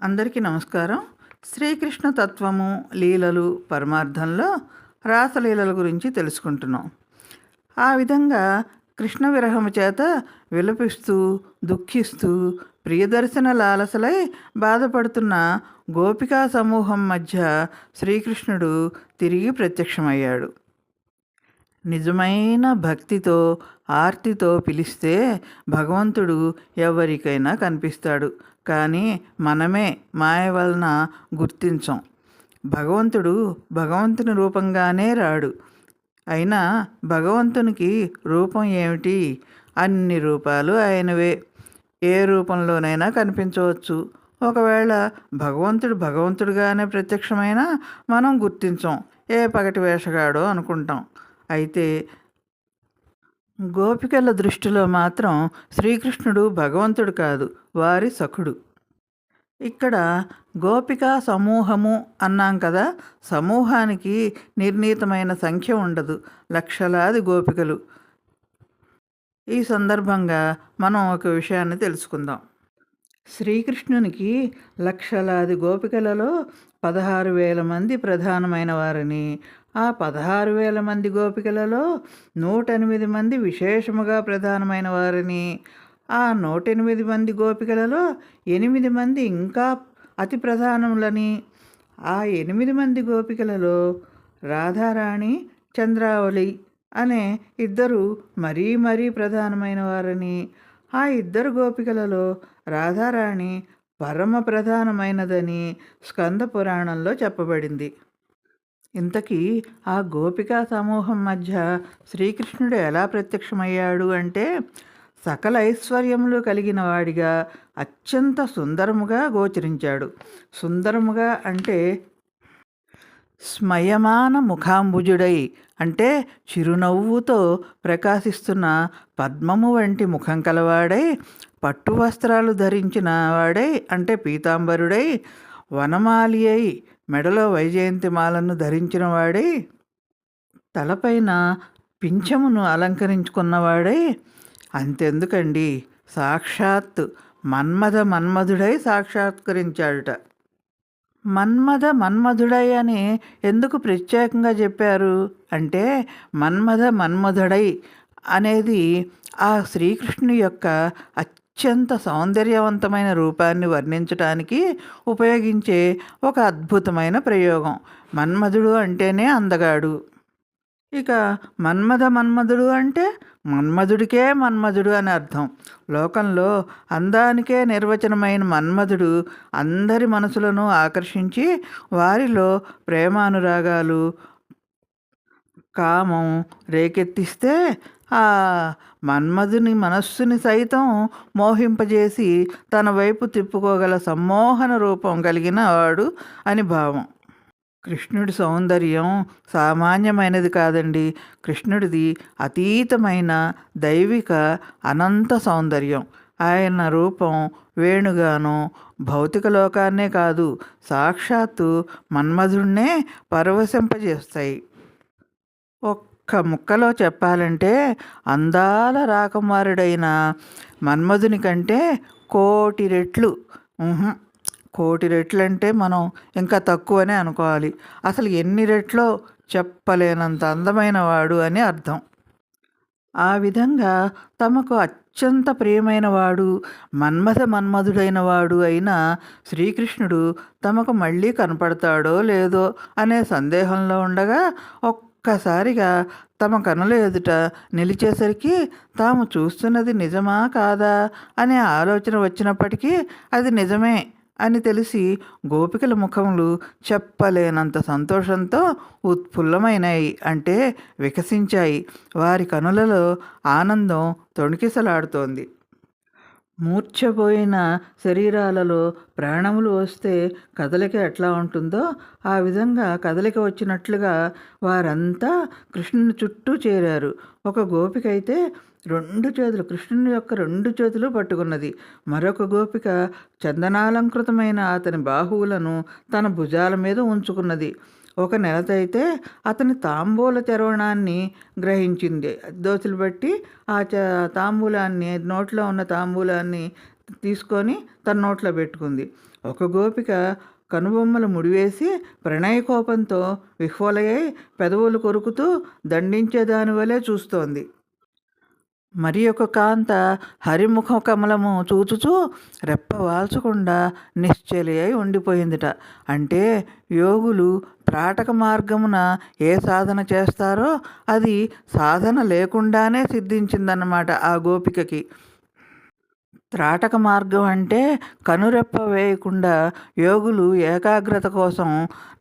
అందరికీ నమస్కారం. శ్రీకృష్ణ తత్వము, లీలలు, పరమార్థంలో రాసలీలల గురించి తెలుసుకుంటున్నాం. ఆ విధంగా కృష్ణ విరహము చేత విలపిస్తూ, దుఃఖిస్తూ, ప్రియదర్శన లాలసలై బాధపడుతున్న గోపికా సమూహం మధ్య శ్రీకృష్ణుడు తిరిగి ప్రత్యక్షమయ్యాడు. నిజమైన భక్తితో, ఆర్తితో పిలిస్తే భగవంతుడు ఎవరికైనా కనిపిస్తాడు. కానీ మనమే మాయ వలన గుర్తించం. భగవంతుడు భగవంతుని రూపంగానే రాడు. అయినా భగవంతునికి రూపం ఏమిటి? అన్ని రూపాలు ఆయనవే. ఏ రూపంలోనైనా కనిపించవచ్చు. ఒకవేళ భగవంతుడు భగవంతుడిగానే ప్రత్యక్షమైనా మనం గుర్తించం. ఏ పగటి వేషగాడో అనుకుంటాం. అయితే గోపికల దృష్టిలో మాత్రం శ్రీకృష్ణుడు భగవంతుడు కాదు, వారి సఖుడు. ఇక్కడ గోపికా సమూహము అన్నాం కదా. సమూహానికి నిర్ణీతమైన సంఖ్య ఉండదు, లక్షలాది గోపికలు. ఈ సందర్భంగా మనం ఒక విషయాన్ని తెలుసుకుందాం. శ్రీకృష్ణునికి లక్షలాది గోపికలలో 16,000 మంది ప్రధానమైన వారని, ఆ 16,000 మంది గోపికలలో 108 మంది విశేషముగా ప్రధానమైన వారని, ఆ 108 మంది గోపికలలో 8 మంది ఇంకా అతి ప్రధానములని, ఆ 8 మంది గోపికలలో రాధారాణి, చంద్రావళి అనే ఇద్దరు మరీ మరీ ప్రధానమైన వారని, ఆ ఇద్దరు గోపికలలో రాధారాణి పరమ ప్రధానమైనదని స్కంద పురాణంలో చెప్పబడింది. ఇంతకీ ఆ గోపికా సమూహం మధ్య శ్రీకృష్ణుడు ఎలా ప్రత్యక్షమయ్యాడు అంటే, సకల ఐశ్వర్యములు కలిగిన వాడిగా అత్యంత సుందరముగా గోచరించాడు. సుందరముగా అంటే స్మయమాన ముఖాంబుజుడై, అంటే చిరునవ్వుతో ప్రకాశిస్తున్న పద్మము వంటి ముఖం కలవాడై, పట్టు వస్త్రాలు ధరించిన వాడై, అంటే పీతాంబరుడై, వనమాలి అయి మెడలో వైజయంతిమాలను ధరించిన వాడై, తలపైన పింఛమును అలంకరించుకున్నవాడై, అంతెందుకండి, సాక్షాత్ మన్మధుడై సాక్షాత్కరించాడుట. మన్మధుడై అని ఎందుకు ప్రత్యేకంగా చెప్పారు అంటే, మన్మధుడై అనేది ఆ శ్రీకృష్ణుని యొక్క అత్యంత సౌందర్యవంతమైన రూపాన్ని వర్ణించటానికి ఉపయోగించే ఒక అద్భుతమైన ప్రయోగం. మన్మధుడు అంటేనే అందగాడు. ఇక మన్మధుడు అంటే మన్మధుడికే మన్మధుడు అని అర్థం. లోకంలో అందానికే నిర్వచనమైన మన్మధుడు అందరి మనసులను ఆకర్షించి వారిలో ప్రేమానురాగాలు, కామం రేకెత్తిస్తే ఆ మన్మధుని మనస్సుని సైతం మోహింపజేసి తన వైపు తిప్పుకోగల సమ్మోహన రూపం కలిగిన వాడు అని భావం. కృష్ణుడి సౌందర్యం సామాన్యమైనది కాదండి. కృష్ణుడిది అతీతమైన దైవిక అనంత సౌందర్యం. ఆయన రూపం వేణుగాను భౌతిక లోకాన్నే కాదు, సాక్షాత్తు మన్మధుణ్ణే పరవశింపజేస్తాయి. ఒక్క ముక్కలో చెప్పాలంటే, అందాల రాకుమారుడైన మన్మధుని కంటే 1,000,000 రెట్లు, 1,000,000 రెట్లంటే మనం ఇంకా తక్కువనే అనుకోవాలి. అసలు ఎన్ని రెట్లో చెప్పలేనంత అందమైన వాడు అని అర్థం. ఆ విధంగా తమకు అత్యంత ప్రియమైన వాడు, మన్మధుడైన వాడు అయిన శ్రీకృష్ణుడు తమకు మళ్ళీ కనపడతాడో లేదో అనే సందేహంలో ఉండగా, ఒక్కసారిగా తమ కనుల ఎదుట నిలిచేసరికి తాము చూస్తున్నది నిజమా కాదా అనే ఆలోచన వచ్చినప్పటికీ అది నిజమే అని తెలిసి గోపికల ముఖములు చెప్పలేనంత సంతోషంతో ఉత్ఫుల్లమైనాయి, అంటే వికసించాయి. వారి కనులలో ఆనందం తొణికిసలాడుతోంది. మూర్ఛపోయిన శరీరాలలో ప్రాణములు వస్తే కదలిక ఎట్లా ఉంటుందో ఆ విధంగా కదలిక వచ్చినట్లుగా వారంతా కృష్ణుని చుట్టూ చేరారు. ఒక గోపిక అయితే కృష్ణుని యొక్క 2 చేతులు పట్టుకున్నది. మరొక గోపిక చందనాలంకృతమైన అతని బాహువులను తన భుజాల మీద ఉంచుకున్నది. ఒక నెలతైతే అతని తాంబూల చర్వణాన్ని గ్రహించింది. దోచులు బట్టి ఆ తాంబూలాన్ని, నోట్లో ఉన్న తాంబూలాన్ని తీసుకొని తన నోట్లో పెట్టుకుంది. ఒక గోపిక కనుబొమ్మలు ముడివేసి ప్రణయ కోపంతో విహ్వలయ్యి పెదవులు కొరుకుతూ దండించేదాని వలె చూస్తోంది. మరి ఒక కాంత హరిముఖ కమలము చూచుచూ రెప్ప వాల్చకుండా నిశ్చలి ఉండిపోయిందిట. అంటే యోగులు త్రాటక మార్గమున ఏ సాధన చేస్తారో అది సాధన లేకుండానే సిద్ధించిందన్నమాట ఆ గోపికకి. త్రాటక మార్గం అంటే కనురెప్ప వేయకుండా యోగులు ఏకాగ్రత కోసం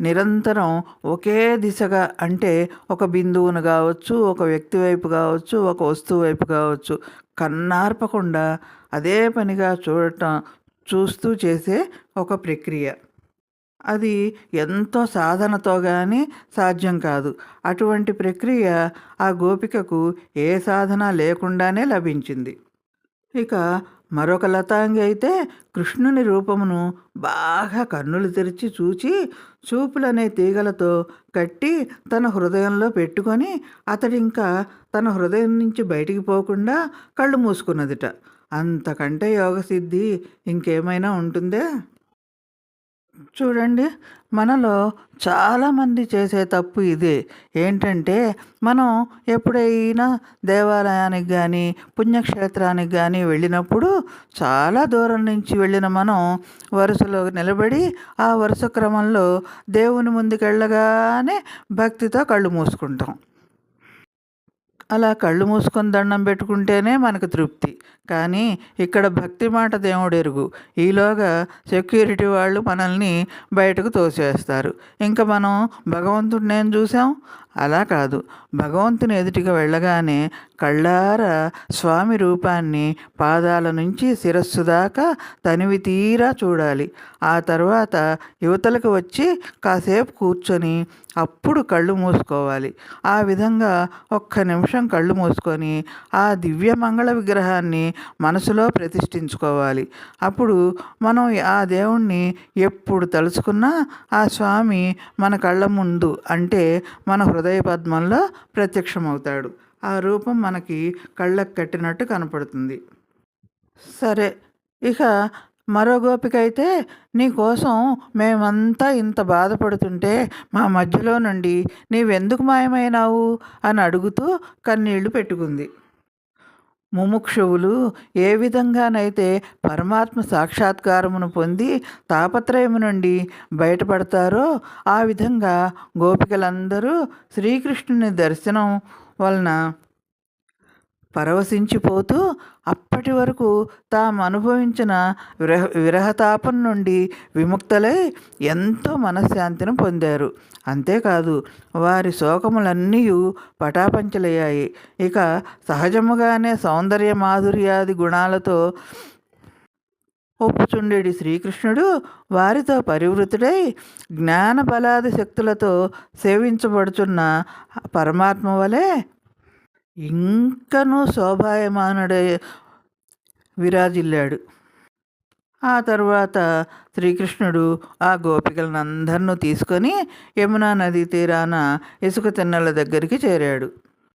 నిరంతరం ఒకే దిశగా, అంటే ఒక బిందువును కావచ్చు, ఒక వ్యక్తి వైపు కావచ్చు, ఒక వస్తువు వైపు కావచ్చు, కన్నార్పకుండా అదే పనిగా చూస్తూ చేసే ఒక ప్రక్రియ. అది ఎంతో సాధనతో కానీ సాధ్యం కాదు. అటువంటి ప్రక్రియ ఆ గోపికకు ఏ సాధన లేకుండానే లభించింది. ఇక మరొక లతాంగి అయితే కృష్ణుని రూపమును బాగా కన్నులు తెరిచి చూచి చూపులనే తీగలతో కట్టి తన హృదయంలో పెట్టుకొని అతడింకా తన హృదయం నుంచి బయటికి పోకుండా కళ్ళు మూసుకున్నదిట. అంతకంటే యోగసిద్ధి ఇంకేమైనా ఉంటుందే? చూడండి, మనలో చాలామంది చేసే తప్పు ఇదే. ఏంటంటే మనం ఎప్పుడైనా దేవాలయానికి కానీ పుణ్యక్షేత్రానికి కానీ వెళ్ళినప్పుడు చాలా దూరం నుంచి వెళ్ళిన మనం వరుసలో నిలబడి ఆ వరుస క్రమంలో దేవుని ముందుకెళ్ళగానే భక్తితో కళ్ళు మూసుకుంటాం. అలా కళ్ళు మూసుకొని దండం పెట్టుకుంటేనే మనకు తృప్తి. కానీ ఇక్కడ భక్తి మాట దేవుడెరుగు. ఈలోగా సెక్యూరిటీ వాళ్ళు మనల్ని బయటకు తోసేస్తారు. ఇంకా మనం భగవంతుడిని ఏం చూసాం? అలా కాదు. భగవంతుని ఎదుటికి వెళ్ళగానే కళ్ళారా స్వామి రూపాన్ని పాదాల నుంచి శిరస్సు దాకా తనివి తీరా చూడాలి. ఆ తర్వాత యువతలకు వచ్చి కాసేపు కూర్చొని అప్పుడు కళ్ళు మూసుకోవాలి. ఆ విధంగా ఒక్క నిమిషం కళ్ళు మూసుకొని ఆ దివ్య మంగళ విగ్రహాన్ని మనసులో ప్రతిష్ఠించుకోవాలి. అప్పుడు మనం ఆ దేవుణ్ణి ఎప్పుడు తలుచుకున్నా ఆ స్వామి మన కళ్ళ ముందు, అంటే మన హృదయ పద్మంలో ప్రత్యక్షమవుతాడు. ఆ రూపం మనకి కళ్ళకు కట్టినట్టు కనపడుతుంది. సరే, ఇక మరో గోపిక అయితే నీకోసం మేమంతా ఇంత బాధపడుతుంటే మా మధ్యలో నుండి నీవెందుకు మాయమైనావు అని అడుగుతూ కన్నీళ్లు పెట్టుకుంది. ముముక్షువులు ఏ విధంగానైతే పరమాత్మ సాక్షాత్కారమును పొంది తాపత్రయము నుండి బయటపడతారో ఆ విధంగా గోపికలందరూ శ్రీకృష్ణుని దర్శనం వలన పరవశించిపోతూ అప్పటి వరకు తాము అనుభవించిన విరహతాపం నుండి విముక్తులై ఎంతో మనశ్శాంతిని పొందారు. అంతేకాదు వారి శోకములన్నీ పటాపంచలయ్యాయి. ఇక సహజముగానే సౌందర్య మాధుర్యాది గుణాలతో ఒప్పుచుండేటి శ్రీకృష్ణుడు వారితో పరివృతుడై జ్ఞాన బలాది శక్తులతో సేవించబడుచున్న పరమాత్మ వలె ఇంకనూ శోభాయమానుడై విరాజిల్లాడు. ఆ తరువాత శ్రీకృష్ణుడు ఆ గోపికలనందరినూ తీసుకొని యమునా నదీ తీరాన ఇసుక తిన్నెల దగ్గరికి చేరాడు.